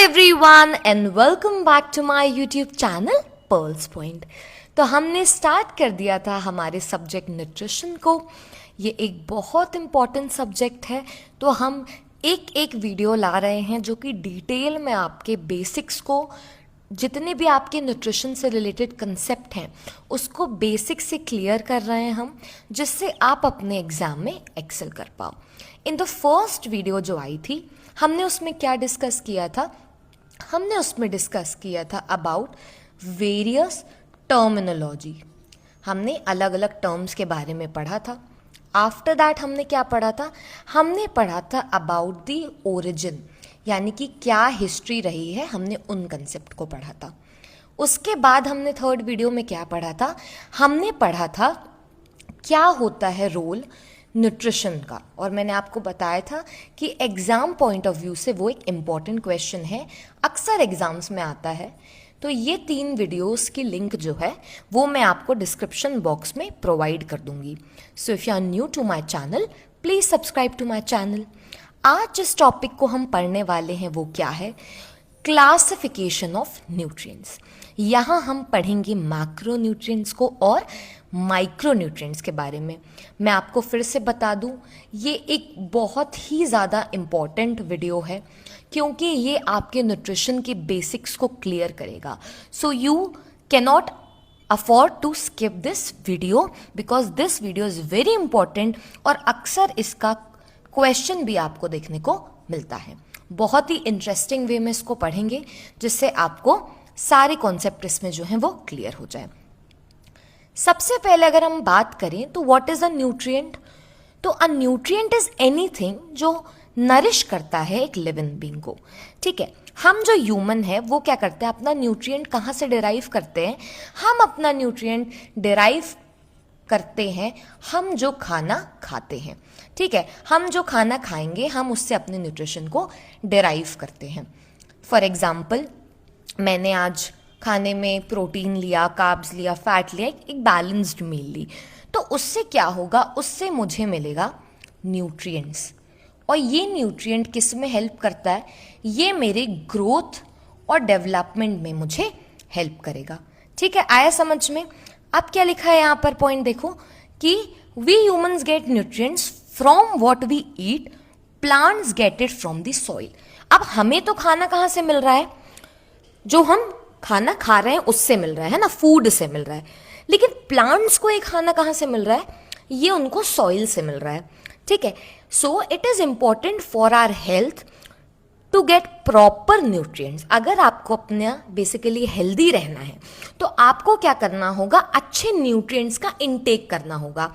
everyone and welcome back to my YouTube channel Pearls Point। तो हमने start कर दिया था हमारे सब्जेक्ट न्यूट्रिशन को। ये एक बहुत इम्पॉर्टेंट सब्जेक्ट है, तो हम एक एक वीडियो ला रहे हैं जो कि डिटेल में आपके बेसिक्स को, जितने भी आपके न्यूट्रिशन से रिलेटेड कंसेप्ट हैं उसको बेसिक से क्लियर कर रहे हैं हम, जिससे आप अपने एग्जाम में एक्सेल कर पाओ। इन द फर्स्ट वीडियो जो आई थी हमने उसमें क्या डिस्कस किया था? हमने उसमें डिस्कस किया था अबाउट वेरियस टर्मिनोलॉजी। हमने अलग अलग टर्म्स के बारे में पढ़ा था। आफ्टर दैट हमने क्या पढ़ा था? हमने पढ़ा था अबाउट द ओरिजिन, यानी कि क्या हिस्ट्री रही है, हमने उन कंसेप्ट को पढ़ा था। उसके बाद हमने थर्ड वीडियो में क्या पढ़ा था? हमने पढ़ा था क्या होता है रोल न्यूट्रिशन का, और मैंने आपको बताया था कि एग्ज़ाम पॉइंट ऑफ व्यू से वो एक इम्पॉर्टेंट क्वेश्चन है, अक्सर एग्ज़ाम्स में आता है। तो ये 3 वीडियोस की लिंक जो है वो मैं आपको डिस्क्रिप्शन बॉक्स में प्रोवाइड कर दूंगी। So if you are new to my channel please subscribe to my channel. आज जिस टॉपिक को हम पढ़ने वाले हैं वो क्या है? Classification of nutrients. यहाँ हम पढ़ेंगे मैक्रो न्यूट्रिएंट्स को और माइक्रो न्यूट्रिएंट्स के बारे में। मैं आपको फिर से बता दूँ, ये एक बहुत ही ज़्यादा इम्पॉर्टेंट वीडियो है क्योंकि ये आपके न्यूट्रिशन के बेसिक्स को क्लियर करेगा। So you cannot afford to skip this video because this video is very important और अक्सर इसका क्वेश्चन भी आपको देखने को मिलता है। बहुत ही इंटरेस्टिंग वे में इसको पढ़ेंगे जिससे आपको सारे कॉन्सेप्ट इसमें जो हैं वो क्लियर हो जाए। सबसे पहले अगर हम बात करें तो व्हाट इज अ न्यूट्रिएंट? तो अ न्यूट्रिएंट इज एनीथिंग जो नरिश करता है एक लिविंग बीइंग को। ठीक है, हम जो ह्यूमन है वो क्या करते हैं, अपना न्यूट्रिएंट कहाँ से डिराइव करते हैं? हम अपना न्यूट्रिएंट डिराइव करते हैं हम जो खाना खाते हैं। ठीक है, हम जो खाना खाएंगे हम उससे अपने न्यूट्रिशन को डिराइव करते हैं। फॉर एग्जाम्पल, मैंने आज खाने में प्रोटीन लिया, कार्ब्स लिया, फैट लिया, एक बैलेंस्ड मील ली, तो उससे क्या होगा? उससे मुझे मिलेगा न्यूट्रिएंट्स। और ये न्यूट्रिएंट किस में हेल्प करता है? ये मेरे ग्रोथ और डेवलपमेंट में मुझे हेल्प करेगा। ठीक है, आया समझ में? अब क्या लिखा है यहाँ पर पॉइंट देखो कि we humans get nutrients from what we eat, plants get it from the soil. अब हमें तो खाना कहाँ से मिल रहा है? जो हम खाना खा रहे हैं उससे मिल रहा है ना, फूड से मिल रहा है। लेकिन प्लांट्स को ये खाना कहाँ से मिल रहा है? ये उनको सॉइल से मिल रहा है। ठीक है, so it is important for our health to get proper nutrients. अगर आपको अपना बेसिकली हेल्दी रहना है तो आपको क्या करना होगा? अच्छे न्यूट्रिएंट्स का इनटेक करना होगा।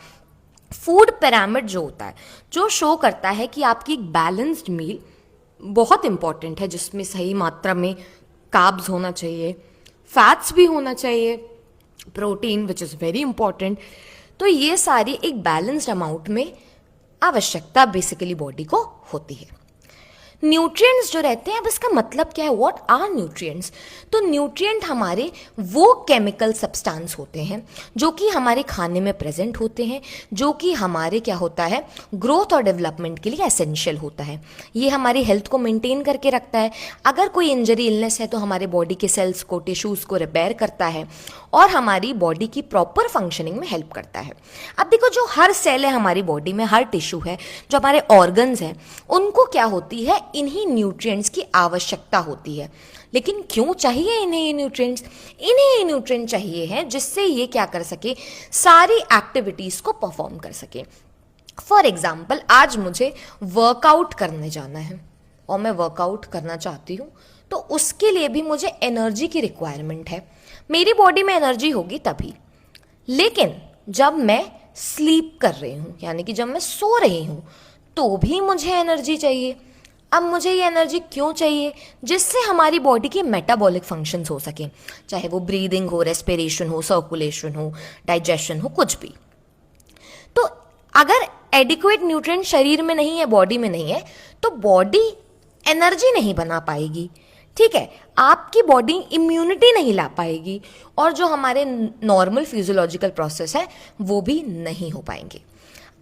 फूड पिरामिड जो होता है, जो शो करता है कि आपकी एक बैलेंस्ड मील बहुत इंपॉर्टेंट है, जिसमें सही मात्रा में कार्ब्स होना चाहिए, फैट्स भी होना चाहिए, protein which is very important. तो ये सारी एक बैलेंस्ड अमाउंट में आवश्यकता बेसिकली बॉडी को होती है। न्यूट्रिएंट्स जो रहते हैं, अब इसका मतलब क्या है? What are nutrients? तो न्यूट्रिएंट हमारे वो केमिकल सब्सटेंस होते हैं जो कि हमारे खाने में प्रेजेंट होते हैं, जो कि हमारे क्या होता है, ग्रोथ और डेवलपमेंट के लिए एसेंशियल होता है। ये हमारी हेल्थ को मेंटेन करके रखता है। अगर कोई इंजरी, इलनेस है तो हमारे बॉडी के सेल्स को, टिश्यूज़ को रिपेयर करता है और हमारी बॉडी की प्रॉपर फंक्शनिंग में हेल्प करता है। अब देखो, जो हर सेल है हमारी बॉडी में, हर टिश्यू है, जो हमारे ऑर्गन्स हैं, उनको क्या होती है? इन्हीं न्यूट्रिएंट्स की आवश्यकता होती है। लेकिन क्यों चाहिए इन्हें ये न्यूट्रिएंट्स? इन्हें ये न्यूट्रिएंट चाहिए हैं जिससे ये क्या कर सके, सारी एक्टिविटीज़ को परफॉर्म कर सके। फॉर एग्जाम्पल, आज मुझे वर्कआउट करने जाना है और मैं वर्कआउट करना चाहती हूँ, तो उसके लिए भी मुझे एनर्जी की रिक्वायरमेंट है। मेरी बॉडी में एनर्जी होगी तभी। लेकिन जब मैं स्लीप कर रही हूँ, यानी कि जब मैं सो रही हूँ, तो भी मुझे एनर्जी चाहिए। अब मुझे ये एनर्जी क्यों चाहिए? जिससे हमारी बॉडी के मेटाबॉलिक फंक्शंस हो सकें, चाहे वो ब्रीदिंग हो, रेस्पिरेशन हो, सर्कुलेशन हो, डाइजेशन हो, कुछ भी। तो अगर एडिक्वेट न्यूट्रिएंट शरीर में नहीं है, बॉडी में नहीं है, तो बॉडी एनर्जी नहीं बना पाएगी। ठीक है, आपकी बॉडी इम्यूनिटी नहीं ला पाएगी और जो हमारे नॉर्मल फिजियोलॉजिकल प्रोसेस है वो भी नहीं हो पाएंगे।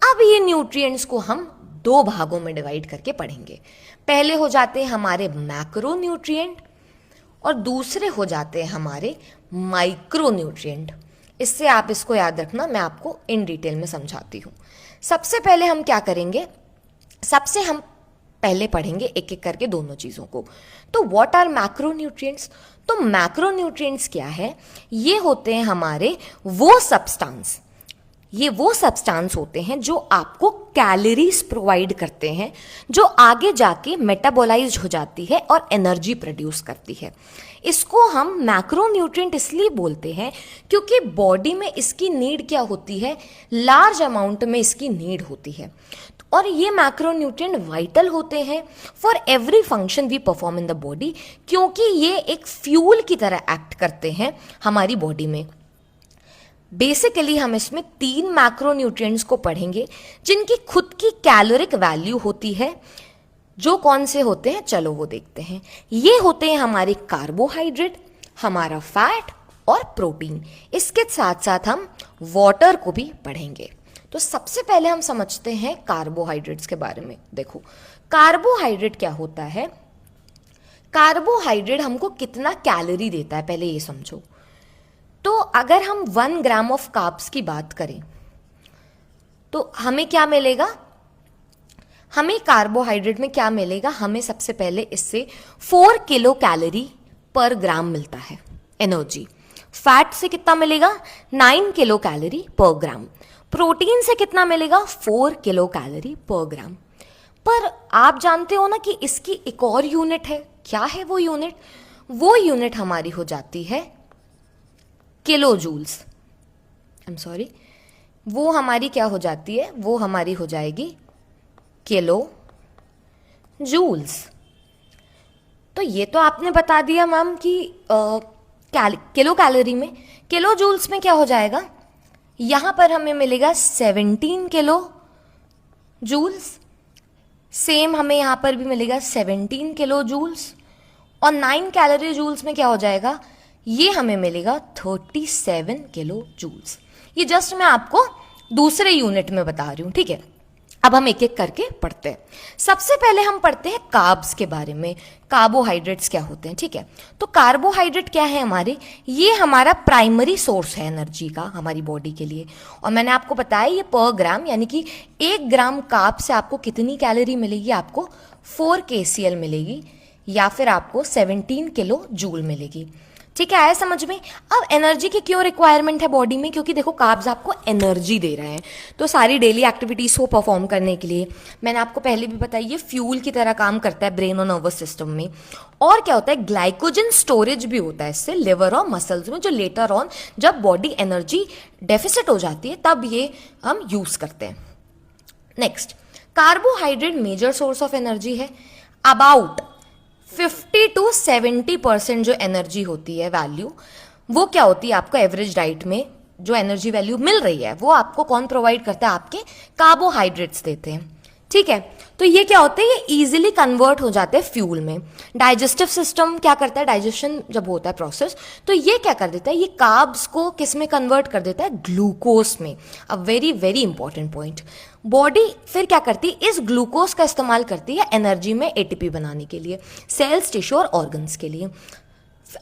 अब ये न्यूट्रिएंट्स को हम दो भागों में डिवाइड करके पढ़ेंगे। पहले हो जाते हैं हमारे मैक्रो न्यूट्रिएंट और दूसरे हो जाते हैं हमारे माइक्रो न्यूट्रिएंट। इससे आप इसको याद रखना, मैं आपको इन डिटेल में समझाती हूँ। सबसे पहले हम क्या करेंगे, सबसे हम पहले पढ़ेंगे एक एक करके दोनों चीज़ों को। तो व्हाट आर मैक्रो न्यूट्रिएंट्स? तो मैक्रो न्यूट्रिएंट्स क्या है? ये होते हैं हमारे वो सब्सटेंस, ये वो सब्सटेंस होते हैं जो आपको कैलोरीज प्रोवाइड करते हैं, जो आगे जाके मेटाबोलाइज हो जाती है और एनर्जी प्रोड्यूस करती है। इसको हम मैक्रो न्यूट्रिएंट इसलिए बोलते हैं क्योंकि बॉडी में इसकी नीड क्या होती है, लार्ज अमाउंट में इसकी नीड होती है। और ये मैक्रो न्यूट्रिएंट वाइटल होते हैं for every function we perform in the body, क्योंकि ये एक फ्यूल की तरह एक्ट करते हैं हमारी बॉडी में। बेसिकली हम इसमें 3 मैक्रो न्यूट्रिएंट्स को पढ़ेंगे जिनकी खुद की कैलोरिक वैल्यू होती है। जो कौन से होते हैं, चलो वो देखते हैं। ये होते हैं हमारे कार्बोहाइड्रेट, हमारा फैट और प्रोटीन। इसके साथ साथ हम वाटर को भी पढ़ेंगे। तो सबसे पहले हम समझते हैं कार्बोहाइड्रेट्स के बारे में। देखो कार्बोहाइड्रेट क्या होता है, कार्बोहाइड्रेट हमको कितना कैलोरी देता है पहले ये समझो। तो अगर हम 1 ग्राम ऑफ कार्ब्स की बात करें तो हमें क्या मिलेगा, हमें कार्बोहाइड्रेट में क्या मिलेगा, हमें सबसे पहले इससे 4 किलो कैलोरी पर ग्राम मिलता है एनर्जी। फैट से कितना मिलेगा, 9 किलो कैलोरी पर ग्राम। प्रोटीन से कितना मिलेगा, 4 किलो कैलोरी पर ग्राम। पर आप जानते हो ना कि इसकी एक और यूनिट है। क्या है वो यूनिट? वो यूनिट हमारी हो जाती है kilo joules. I am sorry, वो हमारी क्या हो जाती है, वो हमारी हो जाएगी किलो जूल्स। तो ये तो आपने बता दिया मैम कि किलो कैलोरी में, किलो जूल्स में क्या हो जाएगा, यहां पर हमें मिलेगा 17 किलो जूल्स। सेम हमें यहां पर भी मिलेगा 17 किलो जूल्स। और 9 कैलोरी जूल्स में क्या हो जाएगा, ये हमें मिलेगा 37 किलो जूल्स। ये जस्ट मैं आपको दूसरे यूनिट में बता रही हूं, ठीक है। अब हम एक एक करके पढ़ते हैं। सबसे पहले हम पढ़ते हैं कार्ब्स के बारे में, कार्बोहाइड्रेट्स क्या होते हैं, ठीक है। तो कार्बोहाइड्रेट क्या है हमारे, ये हमारा प्राइमरी सोर्स है एनर्जी का हमारी बॉडी के लिए। और मैंने आपको बताया ये पर ग्राम, यानी कि 1 ग्राम कार्ब से आपको कितनी कैलोरी मिलेगी, आपको 4 kcal मिलेगी या फिर आपको 17 किलो जूल मिलेगी, ठीक है। आया समझ में? अब एनर्जी की क्यों रिक्वायरमेंट है बॉडी में, क्योंकि देखो कार्ब्स आपको एनर्जी दे रहे हैं, तो सारी डेली एक्टिविटीज को परफॉर्म करने के लिए। मैंने आपको पहले भी बताया ये फ्यूल की तरह काम करता है ब्रेन और नर्वस सिस्टम में। और क्या होता है, ग्लाइकोजन स्टोरेज भी होता है इससे लिवर और मसल्स में, जो लेटर ऑन जब बॉडी एनर्जी डेफिसिट हो जाती है तब ये हम यूज करते हैं। Next, carbohydrate major source of energy है। अबाउट 50 to 70% जो एनर्जी होती है वैल्यू, वो क्या होती है आपको एवरेज डाइट में जो एनर्जी वैल्यू मिल रही है वो आपको कौन प्रोवाइड करता है, आपके कार्बोहाइड्रेट्स देते हैं, ठीक है। तो ये क्या होते हैं, ये इजीली कन्वर्ट हो जाते हैं फ्यूल में। डाइजेस्टिव सिस्टम क्या करता है, डाइजेशन जब होता है प्रोसेस, तो ये क्या कर देता है, ये कार्ब्स को किस में कन्वर्ट कर देता है, ग्लूकोज में। A very very important point. Body फिर क्या करती है, इस ग्लूकोज का इस्तेमाल करती है एनर्जी में एटीपी बनाने के लिए, सेल्स, टिश्यू और ऑर्गन्स के लिए।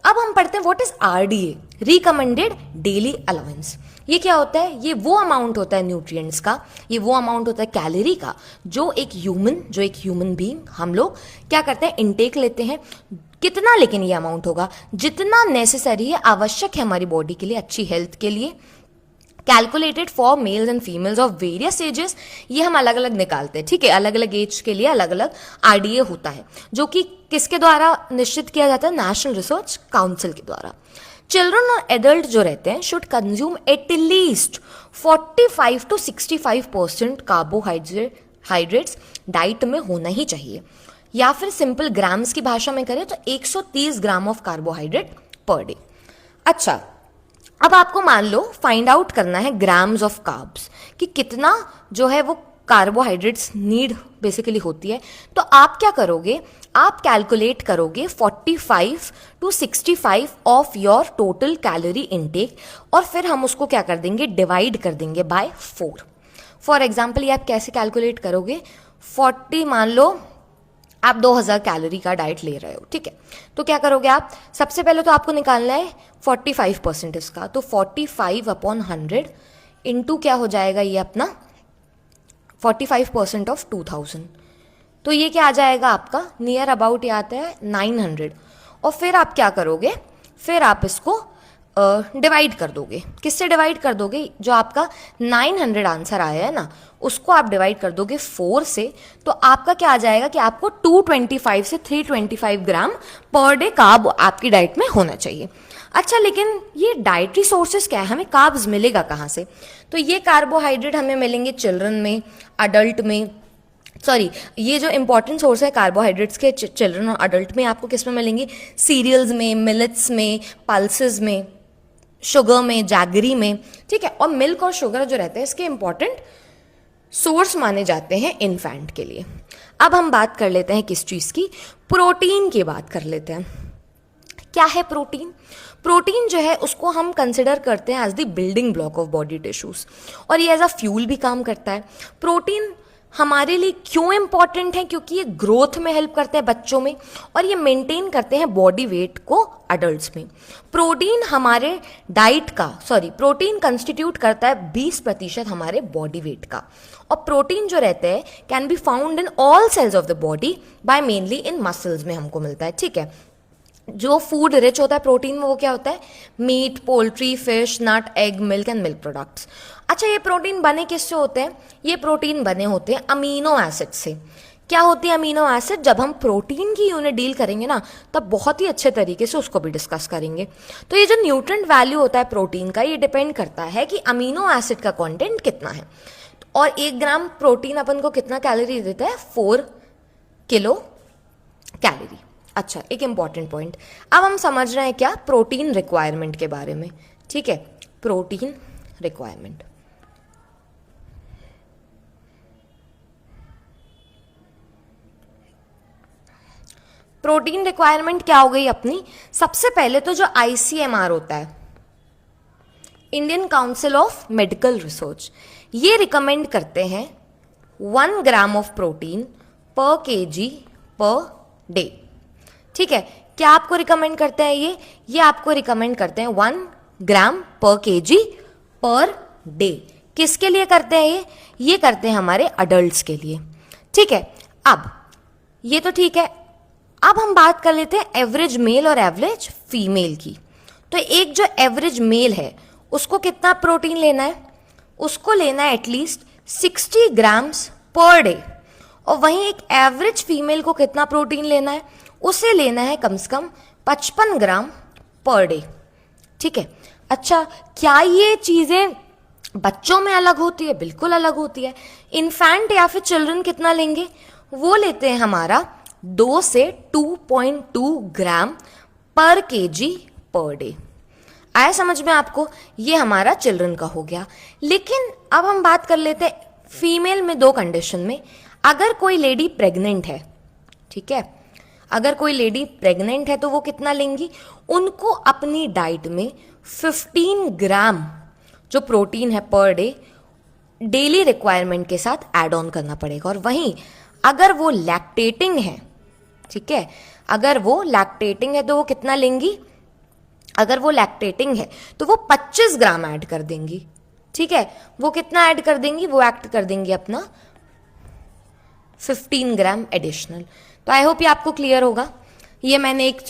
अब हम पढ़ते हैं what is RDA, recommended daily allowance. ये क्या होता है, ये वो अमाउंट होता है न्यूट्रिएंट्स का, ये वो अमाउंट होता है कैलोरी का जो एक ह्यूमन बीइंग हम लोग क्या करते हैं, इनटेक लेते हैं। कितना, लेकिन ये अमाउंट होगा जितना नेसेसरी है, आवश्यक है हमारी बॉडी के लिए, अच्छी हेल्थ के लिए। Calculated for males and females of various ages, ये हम अलग अलग निकालते हैं, ठीक है। अलग अलग एज के लिए अलग अलग आरडीए होता है, जो कि किसके द्वारा निश्चित किया जाता है, नेशनल रिसर्च काउंसिल के द्वारा। चिल्ड्रन और एडल्ट जो रहते हैं should consume at least 45 to 65% carbohydrates diet में होना ही चाहिए, या फिर सिंपल ग्राम्स की भाषा में करें तो 130 gram of carbohydrate per day. अच्छा, अब आपको मान लो फाइंड आउट करना है ग्राम्स ऑफ कार्ब्स, कि कितना जो है वो कार्बोहाइड्रेट्स नीड बेसिकली होती है। तो आप क्या करोगे, आप कैलकुलेट करोगे 45 to 65 of your total calorie intake, और फिर हम उसको क्या कर देंगे, डिवाइड कर देंगे बाय 4। फॉर एग्जाम्पल ये आप कैसे कैलकुलेट करोगे, 40 मान लो आप 2000 कैलोरी का डाइट ले रहे हो, ठीक है। तो क्या करोगे आप, सबसे पहले तो आपको निकालना है 45% इसका, तो 45/100 इंटू क्या हो जाएगा ये अपना 45% ऑफ 2000, तो ये क्या आ जाएगा आपका नियर अबाउट ये आता है 900। और फिर आप क्या करोगे, फिर आप इसको डिवाइड कर दोगे। किससे डिवाइड कर दोगे, जो आपका 900 आंसर आया है ना, उसको आप डिवाइड कर दोगे 4 से, तो आपका क्या आ जाएगा कि आपको 225 से 325 ग्राम पर डे कार्ब आपकी डाइट में होना चाहिए। अच्छा, लेकिन ये डाइटरी सोर्सेस क्या है, हमें कार्ब्स मिलेगा कहाँ से? तो ये कार्बोहाइड्रेट हमें मिलेंगे चिल्ड्रन में, अडल्ट में, सॉरी ये जो इंपॉर्टेंट सोर्स है कार्बोहाइड्रेट्स के चिल्ड्रन और अडल्ट में, आपको किस में मिलेंगे, सीरियल्स में, मिलेट्स में, पल्सेस में, शुगर में, जैगरी में, ठीक है। और मिल्क और शुगर जो रहते हैं इसके इंपॉर्टेंट सोर्स माने जाते हैं इन्फेंट के लिए। अब हम बात कर लेते हैं किस चीज़ की, प्रोटीन की बात कर लेते हैं। क्या है प्रोटीन? प्रोटीन जो है उसको हम कंसिडर करते हैं as the building block of body tissues, और ये एज अ फ्यूल भी काम करता है। प्रोटीन हमारे लिए क्यों इंपॉर्टेंट है? क्योंकि ये ग्रोथ में हेल्प करते हैं बच्चों में, और ये मेंटेन करते हैं बॉडी वेट को अडल्ट्स में। प्रोटीन हमारे डाइट का, प्रोटीन कंस्टिट्यूट करता है 20% हमारे बॉडी वेट का, और प्रोटीन जो रहते हैं can be found in all cells of the body by mainly in muscles में हमको मिलता है, ठीक है। जो फूड रिच होता है प्रोटीन में वो क्या होता है, meat, poultry, fish, nut, egg, milk and milk products. अच्छा, ये प्रोटीन बने किससे होते हैं? ये प्रोटीन बने होते हैं अमीनो एसिड से। क्या होती है अमीनो एसिड? जब हम प्रोटीन की यूनिट डील करेंगे ना, तब बहुत ही अच्छे तरीके से उसको भी डिस्कस करेंगे। तो ये जो न्यूट्रिएंट वैल्यू होता है प्रोटीन का, ये डिपेंड करता है कि अमीनो एसिड का कंटेंट कितना है, और 1 ग्राम प्रोटीन अपन को कितना कैलोरी देता है, 4 किलो कैलोरी। अच्छा, एक इंपॉर्टेंट पॉइंट, अब हम समझ रहे हैं क्या, प्रोटीन रिक्वायरमेंट के बारे में, ठीक है। प्रोटीन रिक्वायरमेंट, प्रोटीन रिक्वायरमेंट क्या हो गई अपनी? सबसे पहले तो जो ICMR होता है, Indian council of medical research, ये रिकमेंड करते हैं 1 ग्राम ऑफ प्रोटीन पर kg पर डे, ठीक है। क्या आपको रिकमेंड करते हैं ये आपको रिकमेंड करते हैं 1 ग्राम पर kg पर डे। किसके लिए करते हैं ये करते हैं हमारे अडल्ट्स के लिए, ठीक है। अब ये तो ठीक है, अब हम बात कर लेते हैं एवरेज मेल और एवरेज फीमेल की। तो एक जो एवरेज मेल है उसको कितना प्रोटीन लेना है? उसको लेना है एटलीस्ट 60 ग्राम्स पर डे, और वहीं एक एवरेज फीमेल को कितना प्रोटीन लेना है? उसे लेना है कम से कम 55 ग्राम पर डे, ठीक है। अच्छा, क्या ये चीज़ें बच्चों में अलग होती है? बिल्कुल अलग होती है। इन्फेंट या फिर चिल्ड्रन कितना लेंगे? वो लेते हैं हमारा 2 से 2.2 ग्राम पर kg पर डे। आया समझ में आपको? ये हमारा चिल्ड्रन का हो गया। लेकिन अब हम बात कर लेते हैं फीमेल में 2 कंडीशन में। अगर कोई लेडी प्रेग्नेंट है, ठीक है, अगर कोई लेडी प्रेग्नेंट है तो वो कितना लेंगी? उनको अपनी डाइट में 15 ग्राम जो प्रोटीन है पर डे डेली रिक्वायरमेंट के साथ ऐड ऑन करना पड़ेगा। और वहीं अगर वो लैक्टेटिंग है, ठीक है, अगर वो लैक्टेटिंग है तो वो कितना लेंगी? अगर वो लैक्टेटिंग है तो वो 25 ग्राम ऐड कर देंगी, ठीक है। वो कितना ऐड कर देंगी? वो ऐड कर देंगी अपना 15 ग्राम एडिशनल। तो आई होप ये आपको क्लियर होगा। ये मैंने एक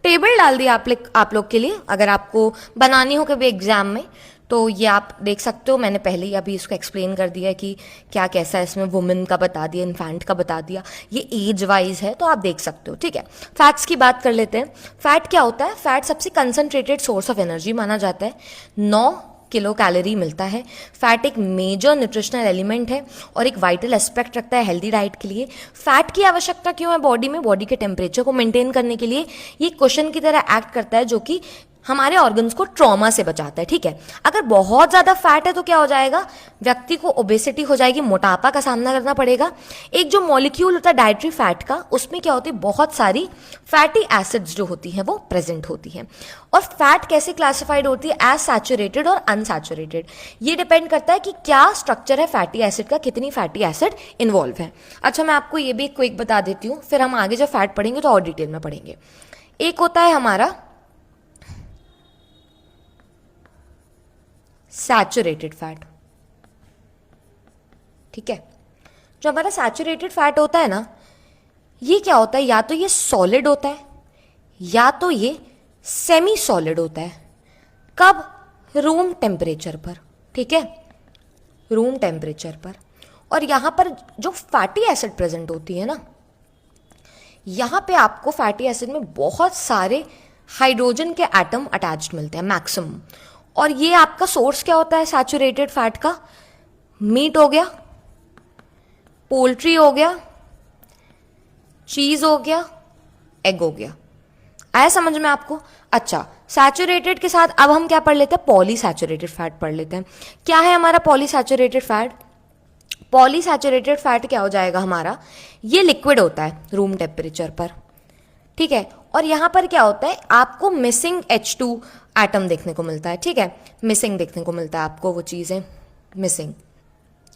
टेबल डाल दिया आप लोग के लिए, अगर आपको बनानी हो कभी एग्जाम में तो ये आप देख सकते हो। मैंने पहले ही अभी इसको एक्सप्लेन कर दिया कि क्या कैसा है, इसमें वुमेन का बता दिया, इन्फेंट का बता दिया, ये एज वाइज है तो आप देख सकते हो, ठीक है। फैट्स की बात कर लेते हैं। फैट क्या होता है? फैट सबसे कंसंट्रेटेड सोर्स ऑफ एनर्जी माना जाता है। 9 किलो कैलोरी मिलता है। फैट एक मेजर न्यूट्रिशनल एलिमेंट है और एक वाइटल एस्पेक्ट रखता है हेल्दी डाइट के लिए। फैट की आवश्यकता क्यों है बॉडी में? बॉडी के टेम्परेचर को मेंटेन करने के लिए। ये क्वेश्चन की तरह एक्ट करता है जो कि हमारे ऑर्गन्स को ट्रॉमा से बचाता है, ठीक है। अगर बहुत ज्यादा फैट है तो क्या हो जाएगा, व्यक्ति को ओबेसिटी हो जाएगी, मोटापा का सामना करना पड़ेगा। एक जो मॉलिक्यूल होता है डाइटरी फैट का, उसमें क्या होती है, बहुत सारी फैटी एसिड्स जो होती हैं वो प्रेजेंट होती हैं। और फैट कैसे क्लासिफाइड होती है, एज सैचुरेटेड और अनसैचुरेटेड। ये डिपेंड करता है कि क्या स्ट्रक्चर है फैटी एसिड का, कितनी फैटी एसिड इन्वॉल्व है। अच्छा, मैं आपको ये भी क्विक बता देती हूँ, फिर हम आगे जब फैट पढ़ेंगे तो और डिटेल में पढ़ेंगे। एक होता है हमारा सैचुरेटेड फैट, ठीक है। जो हमारा सैचुरेटेड फैट होता है ना, ये क्या होता है, या तो ये सॉलिड होता है या तो ये सेमी सॉलिड होता है। कब, रूम टेम्परेचर पर, ठीक है, रूम टेम्परेचर पर। और यहां पर जो फैटी एसिड प्रेजेंट होती है ना, यहां पे आपको फैटी एसिड में बहुत सारे हाइड्रोजन के एटम अटैच्ड मिलते हैं, मैक्सिमम। और ये आपका सोर्स क्या होता है सैचुरेटेड फैट का, मीट हो गया, पोल्ट्री हो गया, चीज हो गया, एग हो गया। आया समझ में आपको? अच्छा, सैचुरेटेड के साथ अब हम क्या पढ़ लेते हैं, पॉलीसैचुरेटेड फैट पढ़ लेते हैं। क्या है हमारा पॉलीसैचुरेटेड फैट? पॉलीसैचुरेटेड फैट क्या हो जाएगा हमारा, ये लिक्विड होता है रूम टेम्परेचर पर, ठीक है। और यहां पर क्या होता है, आपको मिसिंग H2 एटम देखने को मिलता है, ठीक है, मिसिंग देखने को मिलता है आपको, वो चीजें मिसिंग,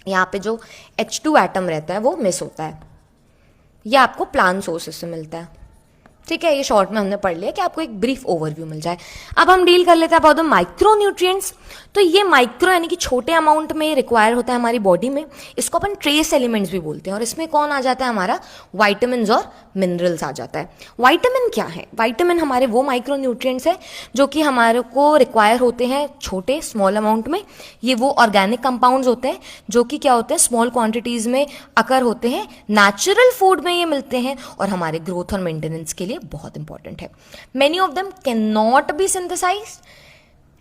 यहाँ पे जो H2 एटम रहता है वो मिस होता है। ये आपको प्लांट सोर्सेस से मिलता है, ठीक है। ये शॉर्ट में हमने पढ़ लिया कि आपको एक ब्रीफ ओवरव्यू मिल जाए। अब हम डील कर लेते हैं अबाउट द माइक्रो न्यूट्रिएंट्स। तो ये माइक्रो यानी कि छोटे अमाउंट में रिक्वायर होता है हमारी बॉडी में, इसको अपन ट्रेस एलिमेंट्स भी बोलते हैं। और इसमें कौन आ जाता है हमारा, वाइटामिन और मिनरल्स आ जाता है। वाइटामिन क्या है, वाइटामिन हमारे वो माइक्रो न्यूट्रिएंट्स है जो कि हमारे को रिक्वायर होते हैं छोटे स्मॉल अमाउंट में। ये वो ऑर्गेनिक कंपाउंड्स होते हैं जो कि क्या होते हैं, स्मॉल क्वांटिटीज में अकर होते हैं, नेचुरल फूड में ये मिलते हैं और हमारे ग्रोथ और मेंटेनेंस के लिए बहुत इंपॉर्टेंट है। Many of them can not be synthesized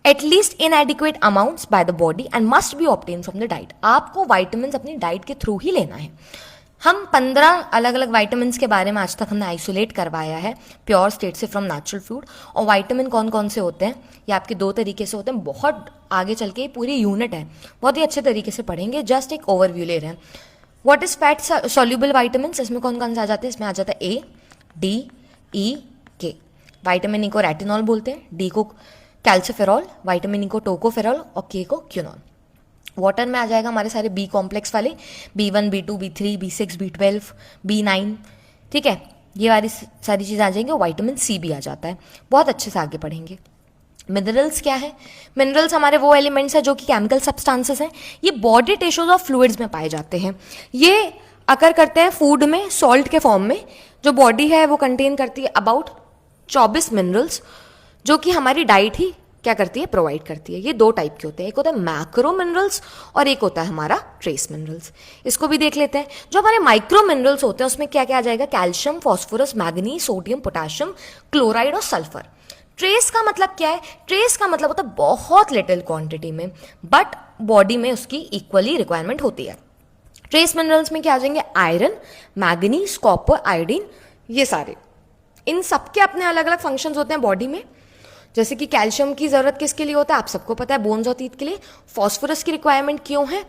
at least in adequate amounts by the body and must be obtain from the diet. आपको वाइटामिन अपनी डाइट के थ्रू ही लेना है। हम 15 अलग अलग वाइटामिन के बारे में आज तक हमने आइसोलेट करवाया है प्योर स्टेट से फ्रॉम नेचुरल फूड। और वाइटामिन कौन कौन से होते हैं, ये आपके 2 तरीके से होते हैं। बहुत आगे चल के पूरी यूनिट है, बहुत ही अच्छे तरीके से पढ़ेंगे, जस्ट एक ओवरव्यू ले रहे हैं। What is fat soluble vitamin, इसमें कौन कौन से आ जाते हैं, इसमें आ जाता है A, D, E, K। Vitamin E को रेटिनॉल बोलते हैं, D को कैल्सिफेरॉल, वाइटामिन E को टोकोफेरॉल और K को क्यूनॉल। वाटर में आ जाएगा हमारे सारे बी कॉम्प्लेक्स वाले, B1, B2, B3, B6, B12, B9, ठीक है। ये वाली सारी चीज़ आ जाएंगी। वाइटामिन C भी आ जाता है। बहुत अच्छे से आगे पढ़ेंगे। मिनरल्स क्या है, मिनरल्स हमारे वो एलिमेंट्स हैं जो कि केमिकल सब्सटेंसेस हैं। ये बॉडी टिश्यूज और फ्लूइड्स में पाए जाते हैं। ये अकर करते हैं फूड में सॉल्ट के फॉर्म में। जो बॉडी है वो कंटेन करती है अबाउट 24 मिनरल्स जो कि हमारी डाइट ही क्या करती है, प्रोवाइड करती है। ये 2 टाइप के होते हैं, एक होता है मैक्रो मिनरल्स और एक होता है हमारा ट्रेस मिनरल्स। इसको भी देख लेते हैं। जो हमारे माइक्रो मिनरल्स होते हैं उसमें क्या क्या आ जाएगा, calcium, phosphorus, manganese, sodium, potassium, chloride और सल्फर। ट्रेस का मतलब क्या है, ट्रेस का मतलब होता है बहुत लिटिल क्वांटिटी में बट बॉडी में उसकी इक्वली रिक्वायरमेंट होती है। ट्रेस मिनरल्स में क्या आ जाएंगे, आयरन, मैग्नीज, कॉपर, आयोडीन, ये सारे। इन सबके अपने अलग अलग फंक्शंस होते हैं बॉडी में। जैसे कि कैल्शियम की जरूरत किसके लिए होता है, आप सबको पता है, बोन्स और टीथ के लिए। फॉस्फोरस की रिक्वायरमेंट क्यों है,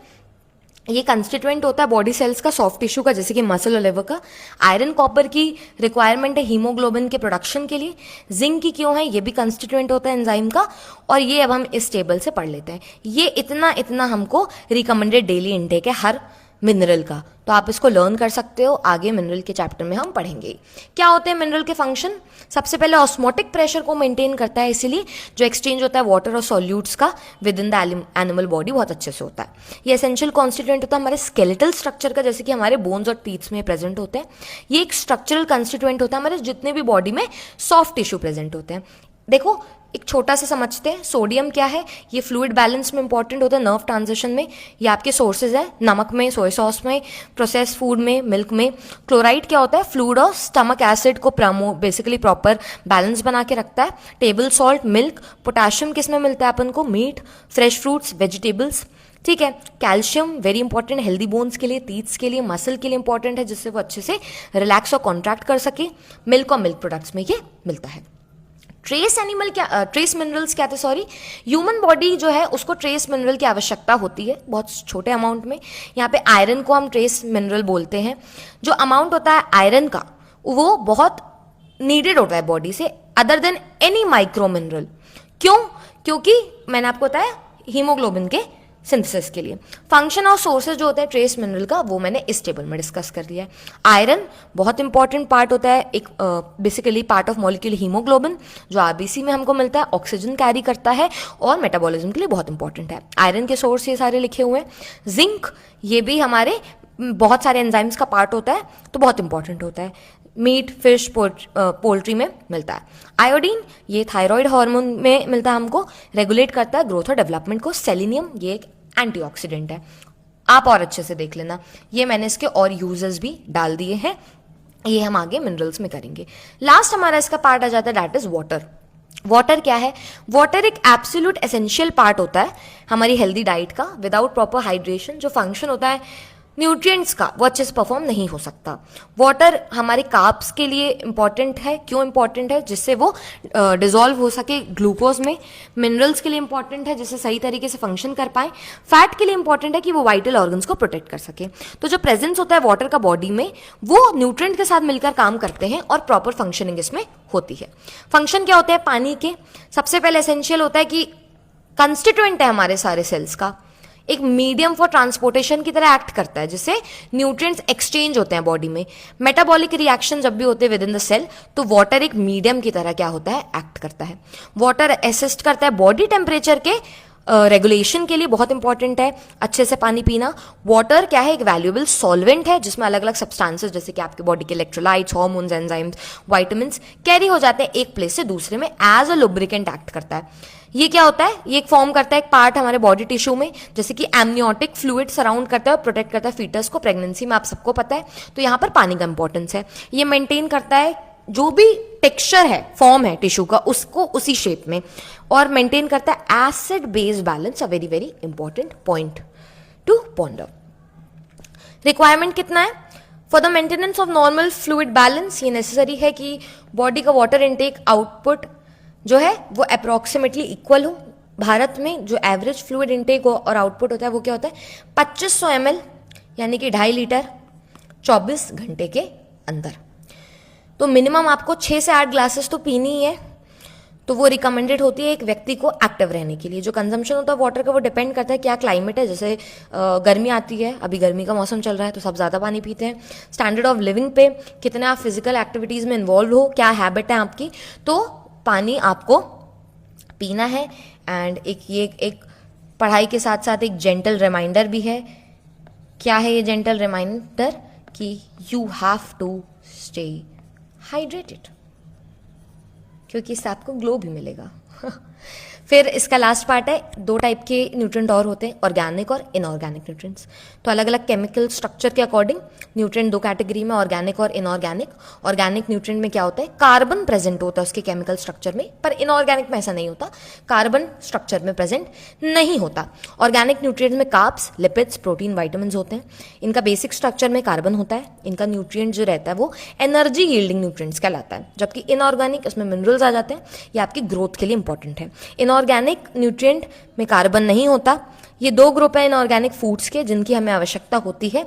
ये कंस्टिट्यूएंट होता है बॉडी सेल्स का, सॉफ्ट टिश्यू का, जैसे कि मसल और लिवर का। आयरन कॉपर की रिक्वायरमेंट है हीमोग्लोबिन के प्रोडक्शन के लिए। जिंक की क्यों है, ये भी कंस्टिट्यूएंट होता है एंजाइम का। और ये अब हम इस टेबल से पढ़ लेते हैं। ये इतना इतना हमको रिकमेंडेड डेली इनटेक है हर मिनरल का, तो आप इसको लर्न कर सकते हो। आगे मिनरल के चैप्टर में हम पढ़ेंगे क्या होते हैं मिनरल के फंक्शन। सबसे पहले ऑस्मोटिक प्रेशर को मेंटेन करता है, इसीलिए जो एक्सचेंज होता है वाटर और सॉल्यूट्स का with in the animal body बहुत अच्छे से होता है। ये एसेंशियल कॉन्स्टिट्यूएंट होता है हमारे स्केलेटल स्ट्रक्चर का, जैसे कि हमारे बोन्स और टीथ्स में प्रेजेंट होते हैं। ये एक स्ट्रक्चरल कंस्टिट्यूएंट होता है हमारे जितने भी बॉडी में सॉफ्ट टिश्यू प्रेजेंट होते हैं। देखो एक छोटा सा समझते हैं, सोडियम क्या है, ये फ्लूइड बैलेंस में इंपॉर्टेंट होता है, नर्व ट्रांजिशन में। ये आपके सोर्सेज है, नमक में, सोया सॉस में, प्रोसेस फूड में, मिल्क में। क्लोराइड क्या होता है, फ्लूइड और स्टमक एसिड को बेसिकली प्रॉपर बैलेंस बना के रखता है। Table salt, milk. पोटेशियम किस में मिलता है अपन को, मीट, फ्रेश फ्रूट्स, वेजिटेबल्स, ठीक है। Calcium very important, healthy bones के लिए, टीथ्स के लिए, मसल के लिए इंपॉर्टेंट है, जिससे वो अच्छे से रिलैक्स और कॉन्ट्रैक्ट कर सके। मिल्क और मिल्क प्रोडक्ट्स में ये मिलता है। ट्रेस एनिमल क्या ट्रेस मिनरल्स क्या थे, सॉरी, ह्यूमन बॉडी जो है उसको ट्रेस मिनरल की आवश्यकता होती है बहुत छोटे अमाउंट में। यहाँ पे आयरन को हम ट्रेस मिनरल बोलते हैं। जो अमाउंट होता है आयरन का वो बहुत नीडेड होता है बॉडी से, other than any micro mineral. क्यों? क्योंकि मैंने आपको बताया हीमोग्लोबिन के सिंथेसिस के लिए। फंक्शन और सोर्सेज जो होते हैं ट्रेस मिनरल का वो मैंने इस टेबल में डिस्कस कर दिया है। आयरन बहुत इंपॉर्टेंट पार्ट होता है, एक basically part of molecule haemoglobin जो आरबीसी में हमको मिलता है, ऑक्सीजन कैरी करता है और मेटाबॉलिज्म के लिए बहुत इंपॉर्टेंट है। आयरन के सोर्स ये सारे लिखे हुए हैं। जिंक ये भी हमारे बहुत सारे एंजाइम्स का पार्ट होता है तो बहुत इंपॉर्टेंट होता है, मीट, फिश, पोल्ट्री में मिलता है। आयोडीन ये थायराइड हार्मोन में मिलता है हमको, रेगुलेट करता है ग्रोथ और डेवलपमेंट को। सेलेनियम ये एक एंटीऑक्सीडेंट है, आप और अच्छे से देख लेना। ये मैंने इसके और यूजेस भी डाल दिए हैं, ये हम आगे मिनरल्स में करेंगे। लास्ट हमारा इसका पार्ट आ जाता है, दैट इज वाटर। वाटर क्या है? वाटर एक एब्सोल्यूट एसेंशियल पार्ट होता है हमारी हेल्दी डाइट का। विदाउट प्रॉपर हाइड्रेशन जो फंक्शन होता है न्यूट्रिएंट्स का वो अच्छे से परफॉर्म नहीं हो सकता। वाटर हमारे कार्ब्स के लिए इंपॉर्टेंट है। क्यों इंपॉर्टेंट है? जिससे वो डिजोल्व हो सके ग्लूकोज में। मिनरल्स के लिए इंपॉर्टेंट है जिससे सही तरीके से फंक्शन कर पाए। फैट के लिए इंपॉर्टेंट है कि वो वाइटल ऑर्गन्स को प्रोटेक्ट कर सके। तो जो प्रेजेंस होता है वाटर का बॉडी में वो न्यूट्रिएंट के साथ मिलकर काम करते हैं और प्रॉपर फंक्शनिंग इसमें होती है। फंक्शन क्या होते हैं पानी के? सबसे पहले एसेंशियल होता है कि कंस्टिट्यूएंट है हमारे सारे सेल्स का, एक मीडियम फॉर ट्रांसपोर्टेशन की तरह एक्ट करता है जिससे न्यूट्रिएंट्स एक्सचेंज होते हैं बॉडी में। मेटाबॉलिक रिएक्शन जब भी होते हैं विद इन द सेल तो वाटर एक मीडियम की तरह क्या होता है, एक्ट करता है। वाटर असिस्ट करता है बॉडी टेम्परेचर के रेगुलेशन के लिए, बहुत इंपॉर्टेंट है अच्छे से पानी पीना। वाटर क्या है? एक वैल्यूएबल सॉल्वेंट है जिसमें अलग अलग सब्सटेंसेस जैसे कि आपके बॉडी के electrolytes, hormones, enzymes, vitamins carry हो जाते हैं एक प्लेस से दूसरे में, एज अ लुब्रिकेंट एक्ट करता है। ये क्या होता है? ये एक फॉर्म करता है एक पार्ट हमारे बॉडी टिश्यू में, जैसे कि एमनियोटिक फ्लूइड सराउंड करता है और प्रोटेक्ट करता है फीटस को प्रेगनेंसी में, आप सबको पता है। तो यहाँ पर पानी का इंपॉर्टेंस है। ये मेंटेन करता है जो भी टेक्सचर है, फॉर्म है टिश्यू का, उसको उसी शेप में, और मेंटेन करता है acid base balance, a very very important point two ponder. Requirement कितना है? For the maintenance of normal fluid balance ये नेसेसरी है कि बॉडी का वाटर इनटेक आउटपुट जो है वो अप्रोक्सीमेटली इक्वल हो। भारत में जो एवरेज फ्लूइड इनटेक हो और आउटपुट होता है वो क्या होता है? 2500 ml यानी कि 2.5 लीटर 24 घंटे के अंदर। तो मिनिमम आपको 6 से 8 ग्लासेस तो पीनी ही है। तो वो रिकमेंडेड होती है एक व्यक्ति को एक्टिव रहने के लिए। जो कंजम्पशन होता है वाटर का वो डिपेंड करता है क्या क्लाइमेट है, जैसे गर्मी आती है, अभी गर्मी का मौसम चल रहा है तो सब ज़्यादा पानी पीते हैं। स्टैंडर्ड ऑफ लिविंग पे कितने आप फिजिकल एक्टिविटीज़ में इन्वॉल्व हो, क्या हैबिट है आपकी, तो पानी आपको पीना है। एंड एक पढ़ाई के साथ साथ एक जेंटल रिमाइंडर भी है। क्या है ये जेंटल रिमाइंडर? कि you have to stay hydrated, क्योंकि इससे आपको ग्लो भी मिलेगा। फिर इसका लास्ट पार्ट है, 2 टाइप के न्यूट्रिएंट और होते हैं, ऑर्गेनिक और इनऑर्गेनिक न्यूट्रिएंट्स। तो अलग अलग केमिकल स्ट्रक्चर के अकॉर्डिंग न्यूट्रिएंट 2 कैटेगरी में, ऑर्गेनिक और इनऑर्गेनिक। ऑर्गेनिक न्यूट्रिएंट में क्या होता है? कार्बन प्रेजेंट होता है उसके केमिकल स्ट्रक्चर में, पर इनऑर्गेनिक में ऐसा नहीं होता, कार्बन स्ट्रक्चर में प्रेजेंट नहीं होता। ऑर्गेनिक न्यूट्रिएंट्स में कार्ब्स, लिपिड्स, प्रोटीन, विटामिन्स होते हैं। इनका बेसिक स्ट्रक्चर में कार्बन होता है। इनका न्यूट्रिएंट जो रहता है वो एनर्जी यील्डिंग न्यूट्रिएंट्स कहलाता है। जबकि इनऑर्गेनिक इसमें मिनरल्स आ जाते हैं, ये आपकी ग्रोथ के लिए इंपॉर्टेंट है। इनऑर्गेनिक न्यूट्रिएंट में कार्बन नहीं होता। ये 2 ग्रुप है इनऑर्गेनिक फूड्स के जिनकी हमें आवश्यकता होती है।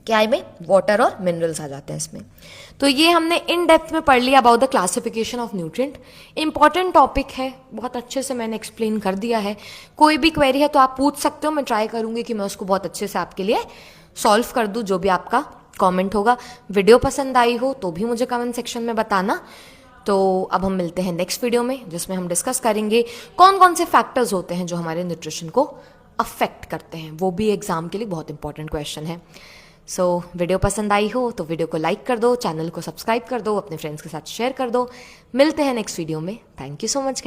क्या में? वाटर और मिनरल्स आ जाते हैं इसमें। तो ये हमने इन डेप्थ में पढ़ लिया about the classification of nutrient. Important topic है, बहुत अच्छे से मैंने एक्सप्लेन कर दिया है। कोई भी क्वेरी है तो आप पूछ सकते हो, मैं ट्राई करूंगी कि मैं उसको बहुत अच्छे से आपके लिए सॉल्व कर दूं, जो भी आपका कमेंट होगा। वीडियो पसंद आई हो तो भी मुझे कमेंट सेक्शन में बताना। तो अब हम मिलते हैं नेक्स्ट वीडियो में, जिसमें हम डिस्कस करेंगे कौन कौन से फैक्टर्स होते हैं जो हमारे न्यूट्रिशन को अफेक्ट करते हैं। वो भी एग्जाम के लिए बहुत इंपॉर्टेंट क्वेश्चन है। सो वीडियो पसंद आई हो तो वीडियो को लाइक कर दो, चैनल को सब्सक्राइब कर दो, अपने फ्रेंड्स के साथ शेयर कर दो। मिलते हैं नेक्स्ट वीडियो में। Thank you so much.